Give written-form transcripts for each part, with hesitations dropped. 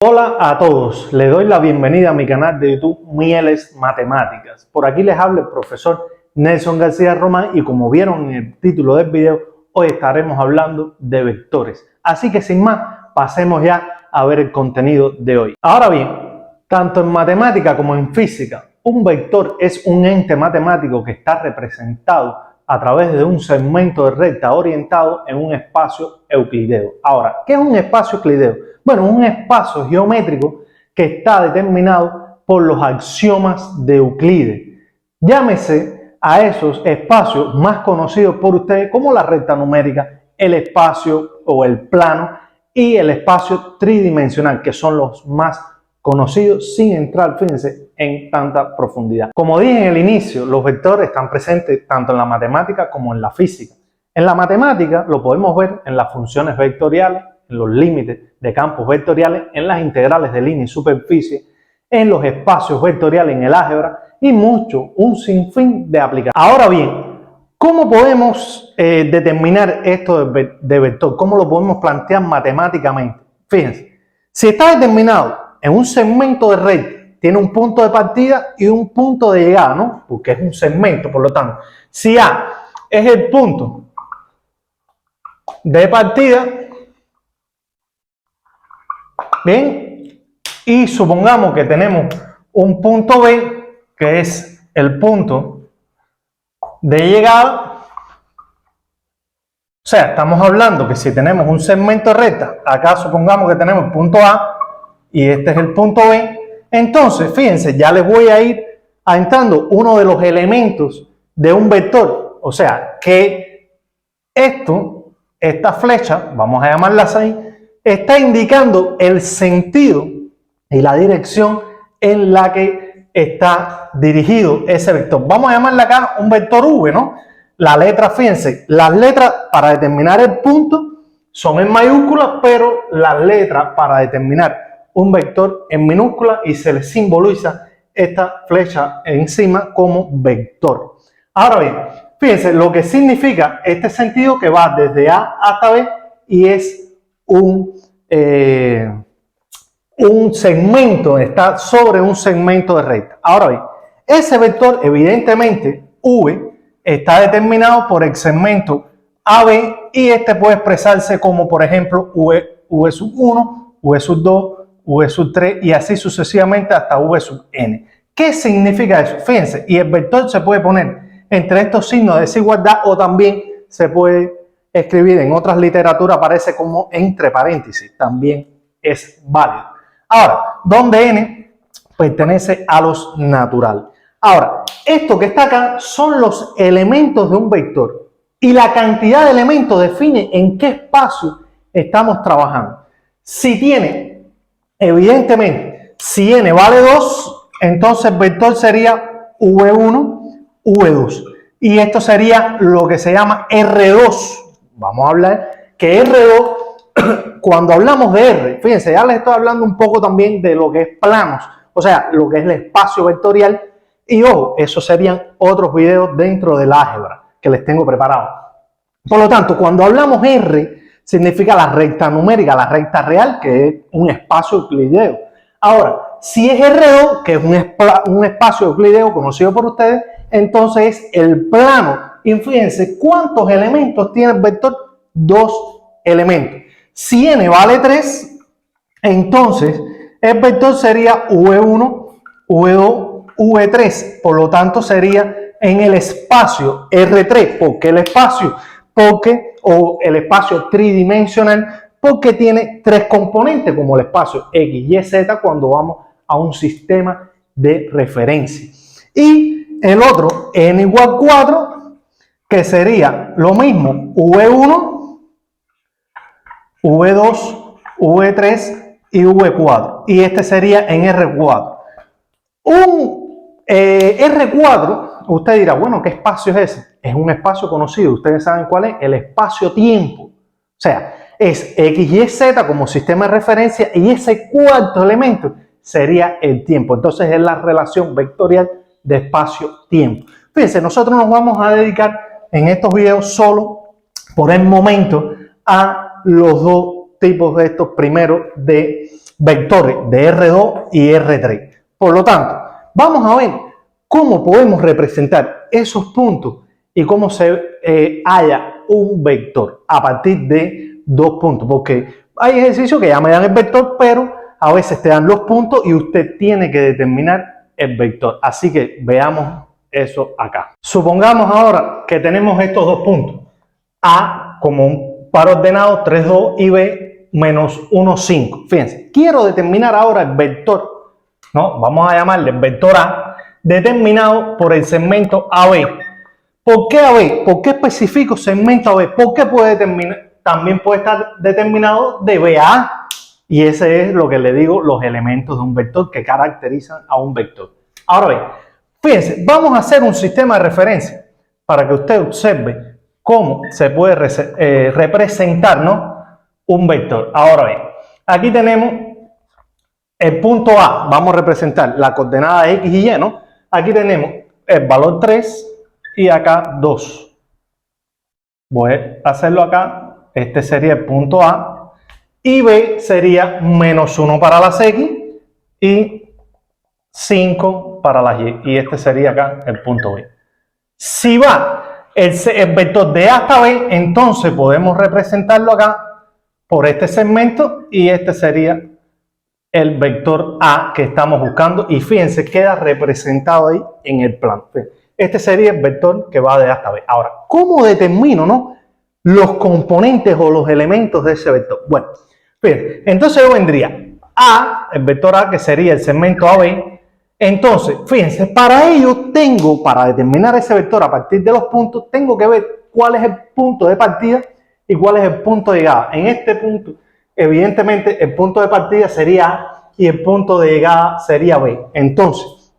Hola a todos, les doy la bienvenida a mi canal de YouTube Mieles Matemáticas. Por aquí les habla el profesor Nelson García Román y como vieron en el título del video, hoy estaremos hablando de vectores. Así que sin más, pasemos ya a ver el contenido de hoy. Ahora bien, tanto en matemática como en física, un vector es un ente matemático que está representado a través de un segmento de recta orientado en un espacio euclideo. Ahora, ¿qué es un espacio euclideo? Bueno, un espacio geométrico que está determinado por los axiomas de Euclides. Llámese a esos espacios más conocidos por ustedes como la recta numérica, el espacio o el plano y el espacio tridimensional, que son los más conocidos sin entrar, fíjense, en tanta profundidad. Como dije en el inicio, los vectores están presentes tanto en la matemática como en la física. En la matemática lo podemos ver en las funciones vectoriales, en los límites de campos vectoriales, en las integrales de línea y superficie, en los espacios vectoriales en el álgebra y un sinfín de aplicaciones. Ahora bien, ¿cómo podemos determinar esto de vector? ¿Cómo lo podemos plantear matemáticamente? Fíjense, si está determinado en un segmento de recta, tiene un punto de partida y un punto de llegada, ¿no? Porque es un segmento, por lo tanto, si A es el punto de partida, bien, y supongamos que tenemos un punto B, que es el punto de llegada. O sea, estamos hablando que si tenemos un segmento de recta, acá supongamos que tenemos el punto A y este es el punto B, entonces, fíjense, ya les voy a ir entrando uno de los elementos de un vector. O sea, que esta flecha, vamos a llamarla así, está indicando el sentido y la dirección en la que está dirigido ese vector. Vamos a llamarle acá un vector V, ¿no? La letra, fíjense, las letras para determinar el punto son en mayúsculas, pero las letras para determinar un vector en minúscula y se le simboliza esta flecha encima como vector. Ahora bien, fíjense lo que significa este sentido que va desde A hasta B y es un segmento, está sobre un segmento de recta. Ahora bien, ese vector evidentemente V está determinado por el segmento AB y este puede expresarse como por ejemplo V sub 1, V sub 2, V sub 3 y así sucesivamente hasta V sub n. ¿Qué significa eso? Fíjense, y el vector se puede poner entre estos signos de desigualdad o también se puede escribir en otras literaturas, aparece como entre paréntesis, también es válido. Ahora, donde n pertenece a los naturales. Ahora, esto que está acá son los elementos de un vector y la cantidad de elementos define en qué espacio estamos trabajando. Si tiene, evidentemente, si n vale 2, entonces el vector sería V1, V2. Y esto sería lo que se llama R2. Vamos a hablar que R2, cuando hablamos de R, fíjense, ya les estoy hablando un poco también de lo que es planos, o sea, lo que es el espacio vectorial. Y ojo, esos serían otros videos dentro del álgebra que les tengo preparado. Por lo tanto, cuando hablamos R, significa la recta numérica, la recta real, que es un espacio euclideo. Ahora, si es R2, que es un espacio euclideo conocido por ustedes, entonces es el plano. Y fíjense, ¿cuántos elementos tiene el vector? 2 elementos. Si n vale 3, entonces el vector sería V1, V2, V3. Por lo tanto, sería en el espacio R3. ¿Por qué el espacio? O el espacio tridimensional, porque tiene 3 componentes, como el espacio X, Y, Z, cuando vamos a un sistema de referencia. Y el otro, n igual 4, que sería lo mismo, V1, V2, V3 y V4. Y este sería en R4. Un R4, usted dirá, bueno, ¿qué espacio es ese? Es un espacio conocido, ustedes saben cuál es, el espacio-tiempo. O sea, es X, Y, Z como sistema de referencia y ese cuarto elemento sería el tiempo. Entonces es la relación vectorial de espacio-tiempo. Fíjense, nosotros nos vamos a dedicar en estos videos solo por el momento a los dos tipos de estos primeros de vectores de R2 y R3. Por lo tanto, vamos a ver cómo podemos representar esos puntos y cómo se halla un vector a partir de dos puntos, porque hay ejercicios que ya me dan el vector, pero a veces te dan los puntos y usted tiene que determinar el vector. Así que veamos eso acá. Supongamos ahora que tenemos estos dos puntos, A como un par ordenado 3, 2 y B menos 1, 5. Fíjense, quiero determinar ahora el vector, ¿no? Vamos a llamarle vector A, determinado por el segmento AB. ¿Por qué AB? ¿Por qué especifico segmento AB? Porque puede determinar, también puede estar determinado de B a A. Y ese es lo que le digo, los elementos de un vector que caracterizan a un vector. Ahora bien, fíjense, vamos a hacer un sistema de referencia para que usted observe cómo se puede representar, ¿no?, un vector. Ahora bien, aquí tenemos el punto A, vamos a representar la coordenada X y Y, ¿no? Aquí tenemos el valor 3 y acá 2. Voy a hacerlo acá, este sería el punto A. Y B sería menos 1 para las X y 5 para las Y. Y este sería acá el punto B. Si va el vector de A hasta B, entonces podemos representarlo acá por este segmento y este sería el vector A que estamos buscando. Y fíjense, queda representado ahí en el plano. Este sería el vector que va de A hasta B. Ahora, ¿cómo determino, no, los componentes o los elementos de ese vector? Bueno, fíjense, entonces yo vendría A, el vector A, que sería el segmento AB. Entonces, fíjense, para ello para determinar ese vector a partir de los puntos, tengo que ver cuál es el punto de partida y cuál es el punto de llegada. En este punto, evidentemente, el punto de partida sería A y el punto de llegada sería B. Entonces,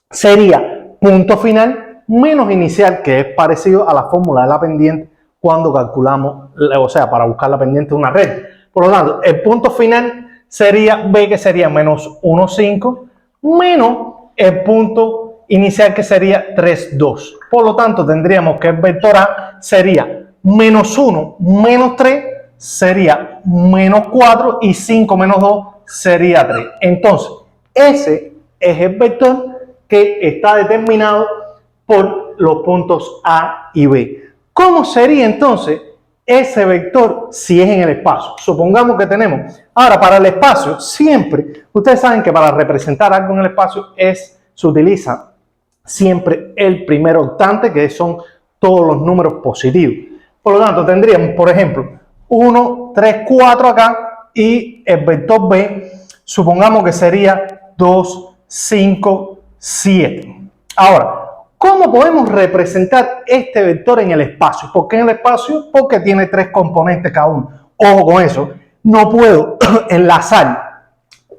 sería punto final menos inicial, que es parecido a la fórmula de la pendiente cuando calculamos, o sea, para buscar la pendiente de una red. Por lo tanto, el punto final sería B, que sería menos 1, 5, menos el punto inicial, que sería 3, 2. Por lo tanto, tendríamos que el vector A sería menos 1, menos 3, sería menos 4, y 5 menos 2 sería 3. Entonces, ese es el vector que está determinado por los puntos A y B. ¿Cómo sería entonces ese vector si es en el espacio? Supongamos que tenemos, ahora para el espacio, siempre, ustedes saben que para representar algo en el espacio se utiliza siempre el primer octante, que son todos los números positivos. Por lo tanto, tendríamos, por ejemplo, 1, 3, 4 acá, y el vector B, supongamos que sería 2, 5, 7. Ahora, ¿cómo podemos representar este vector en el espacio? ¿Por qué en el espacio? Porque tiene 3 componentes cada uno. Ojo con eso, no puedo enlazar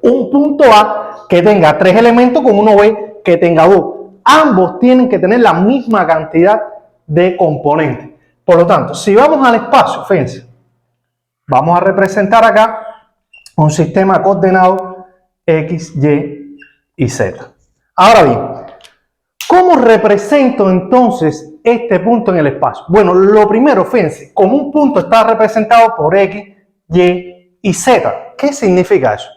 un punto A que tenga 3 elementos con uno B que tenga 2. Ambos tienen que tener la misma cantidad de componentes. Por lo tanto, si vamos al espacio, fíjense, vamos a representar acá un sistema coordenado X, Y y Z. Ahora bien, ¿cómo represento entonces este punto en el espacio? Bueno, lo primero, fíjense, como un punto está representado por X, Y y Z. ¿Qué significa eso?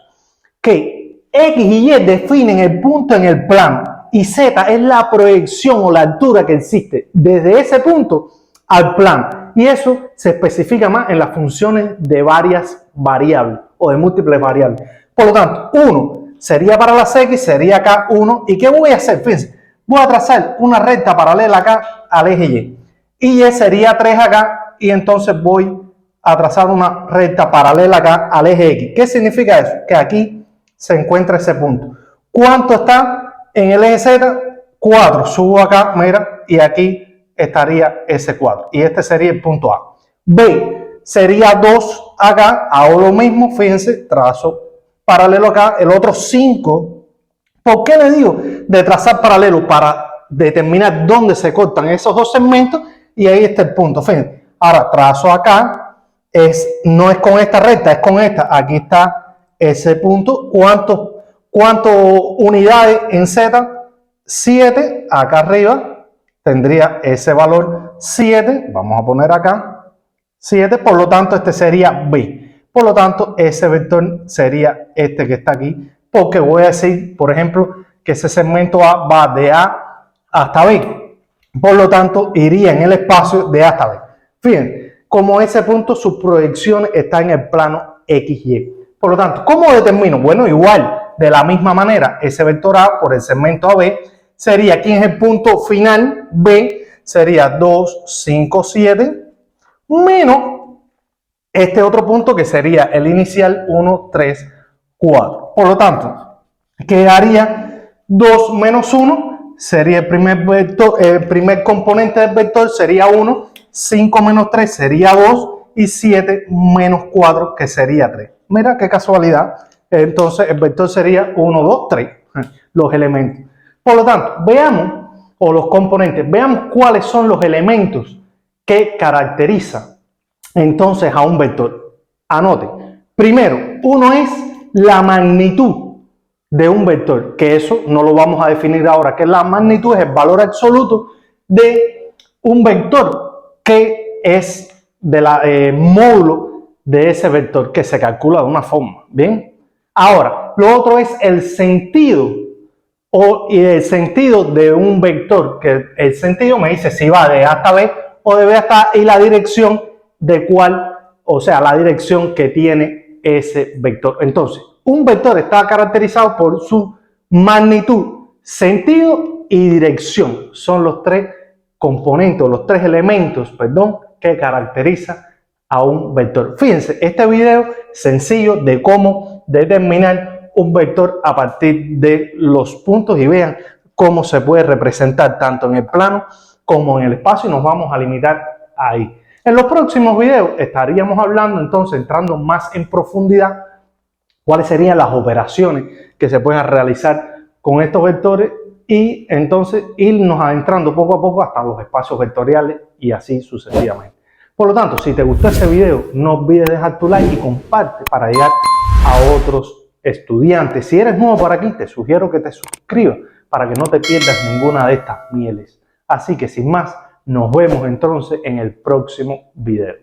Que X y Y definen el punto en el plano y Z es la proyección o la altura que existe desde ese punto al plano. Y eso se especifica más en las funciones de varias variables o de múltiples variables. Por lo tanto, 1 sería para las X, sería acá 1. ¿Y qué voy a hacer? Fíjense, voy a trazar una recta paralela acá al eje Y. Y Y sería 3 acá, y entonces voy a trazar una recta paralela acá al eje X. ¿Qué significa eso? Que aquí se encuentra ese punto. ¿Cuánto está en el eje Z? 4. Subo acá, mira, y aquí estaría ese 4. Y este sería el punto A. B sería 2 acá, hago lo mismo, fíjense, trazo paralelo acá, el otro 5. ¿Por qué le digo de trazar paralelo? Para determinar dónde se cortan esos dos segmentos, y ahí está el punto. Fíjense, ahora trazo acá, no es con esta recta, es con esta. Aquí está ese punto. ¿Cuántas unidades en Z? 7. Acá arriba tendría ese valor 7. Vamos a poner acá 7. Por lo tanto, este sería B. Por lo tanto, ese vector sería este que está aquí, porque voy a decir, por ejemplo, que ese segmento A va de A hasta B. Por lo tanto, iría en el espacio de A hasta B. Fíjense, como ese punto, sus proyecciones están en el plano XY. Por lo tanto, ¿cómo determino? Bueno, igual, de la misma manera, ese vector A por el segmento AB sería, aquí es el punto final, B sería 2, 5, 7, menos este otro punto que sería el inicial 1, 3, 4. Por lo tanto, quedaría 2 menos 1, sería el primer vector, el primer componente del vector sería 1, 5 menos 3 sería 2 y 7 menos 4 que sería 3. Mira qué casualidad. Entonces el vector sería 1, 2, 3, los elementos. Por lo tanto, veamos, o los componentes, veamos cuáles son los elementos que caracterizan entonces a un vector. Anote. Primero, uno es la magnitud de un vector, que eso no lo vamos a definir ahora, que la magnitud es el valor absoluto de un vector, que es de la módulo de ese vector, que se calcula de una forma. Bien. Ahora, lo otro es el sentido y el sentido de un vector, que el sentido me dice si va de A hasta B o de B hasta A, y la dirección de cuál, o sea, la dirección que tiene ese vector. Entonces, un vector está caracterizado por su magnitud, sentido y dirección. Son los tres componentes, los tres elementos, perdón, que caracterizan a un vector. Fíjense, este video sencillo de cómo determinar un vector a partir de los puntos, y vean cómo se puede representar tanto en el plano como en el espacio, y nos vamos a limitar ahí. En los próximos videos estaríamos hablando, entonces, entrando más en profundidad, cuáles serían las operaciones que se pueden realizar con estos vectores, y entonces irnos adentrando poco a poco hasta los espacios vectoriales y así sucesivamente. Por lo tanto, si te gustó este video, no olvides dejar tu like y comparte para llegar a otros estudiantes. Si eres nuevo por aquí, te sugiero que te suscribas para que no te pierdas ninguna de estas mieles. Así que sin más, nos vemos entonces en el próximo video.